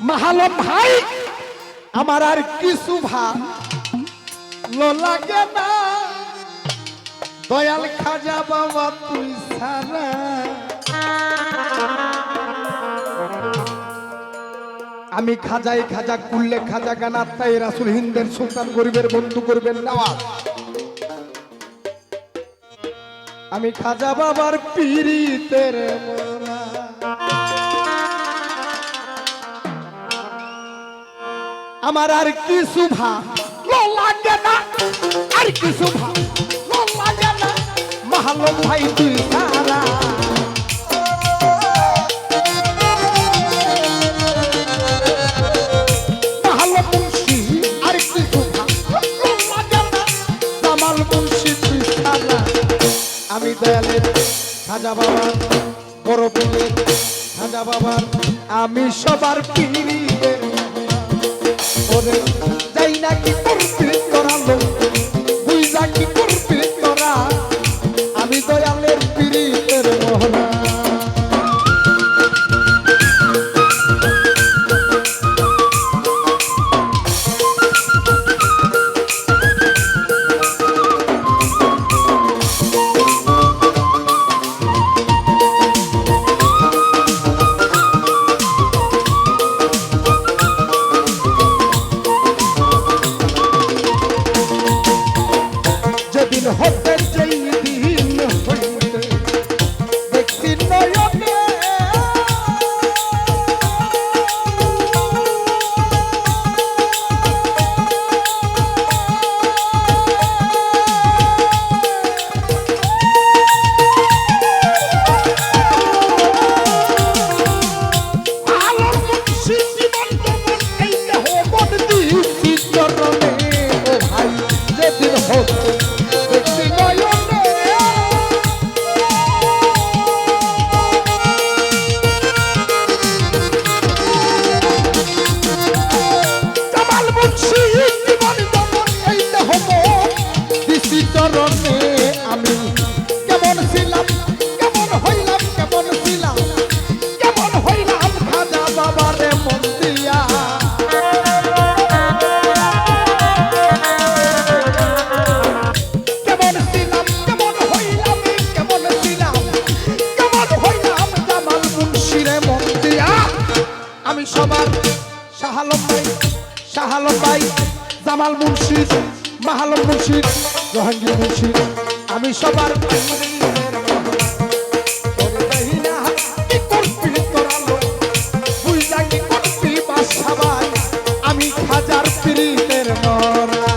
মাহালম ভাই আমার আর কিছু ভালো লাগে না, দয়াল খাজা বাবা তুই ছাড়া। আমি খাজাই খাজা কুল্লে খাজা গান আত্মাই রাসুল হিন্দের সুলতান গরিবের বন্ধু করবেন নওয়াজ। আমি খাজা বাবার পীরিতের মোরা। আমার আর কিছু ভালো লাগে না, আর কিছু ভালো লাগে না, মাহালম ভাই তুই ছাড়া। মাহালম মুন্সি আর কিছু ভালো লাগে না, জামাল মুন্সি তুই ছাড়া। আমি দয়ালের খাজা বাবার বড় পীরের খাজা বাবার আমি সবার পীরিতের ওরে যাই না কি করবি করালো বুঝা কি করবি তোরা। আমি দয়ালের পীরিতের মোহনা। হতে যেই দিন হইতে দেখছি নয়নে আলোর মুন্সি জীবন তোমার এই দেহ মন দিছি চরণে। ও ভাই যেদিন হতে চরণে আমি কেমন ছিলাম কেমন হইলাম কেমন ছিলাম কেমন হইলাম খাজা বাবারে মন দিয়া। কেমন ছিলাম কেমন হইলাম কেমন ছিলাম কেমন হইলাম জামাল মুন্সিরে মন দিয়া। আমি সবার শাহালম ভাই জামাল মুন্সির মাহালম মুন্সির জাহাঙ্গীর মুন্সির আমি সবার আমি খাজার পীরিতের মোরা।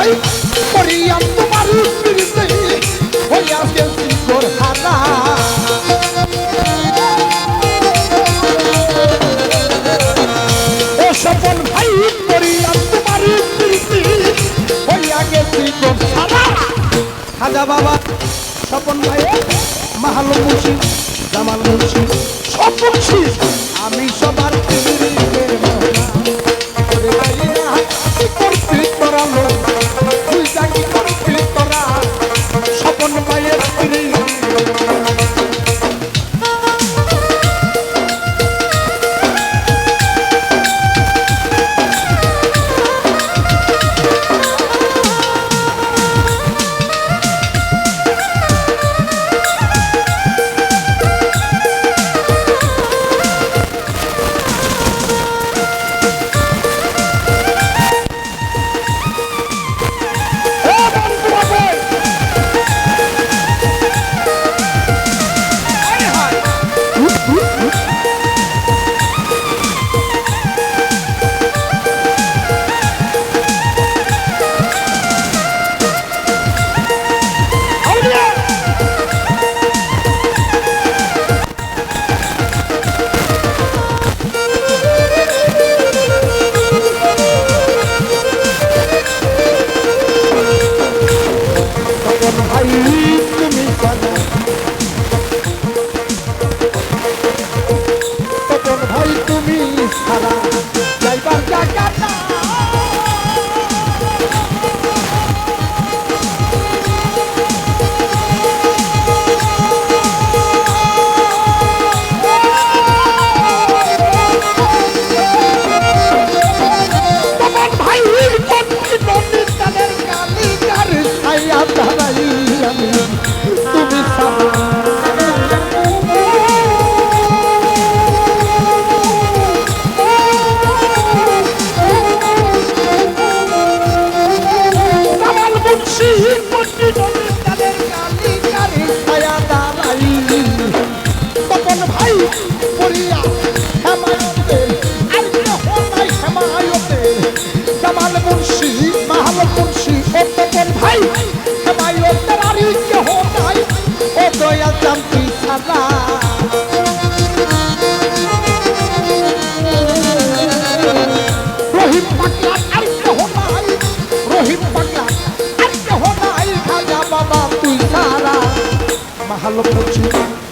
ভাই করিয়া তোমার পিরিতে হইয়া গেছি গোর হারা ও স্বপন ভাই করিয়া তোমার পিরিতে হইয়া গেছি গোর হারা খাজা বাবা স্বপন ভাই মাহালো মুন্সি জামাল মুন্সি সব মুন্সি আমি সবার পিরিতের মহলা করতে তোরালো তুই জানি করতে তোরা স্বপন ভাইয়ের পিরিত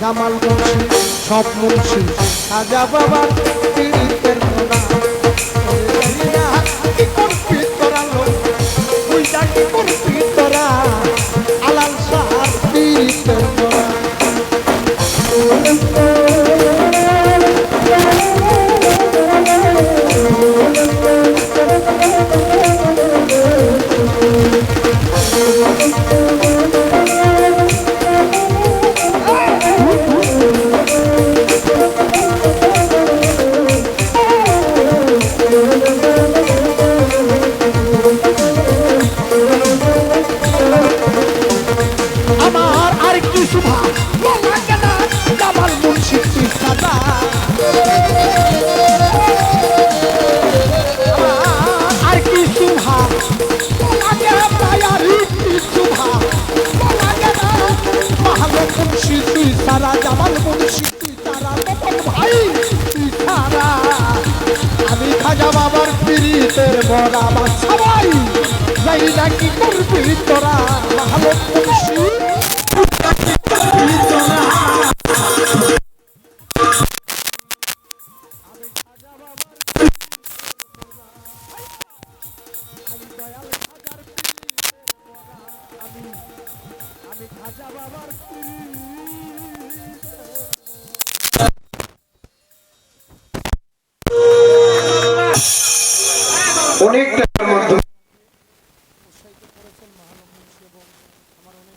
জামাল মুন্সি সব মুন্সি খাজা বাবার পিরিতের মোনা কি করবি তোরা লোক তুই যা কি করবি তোরা আলাল শাহ পিরিতের মোনা বরাবর সবাই যাই নাকি করবি তোরা ভালো খুশি অনেকটা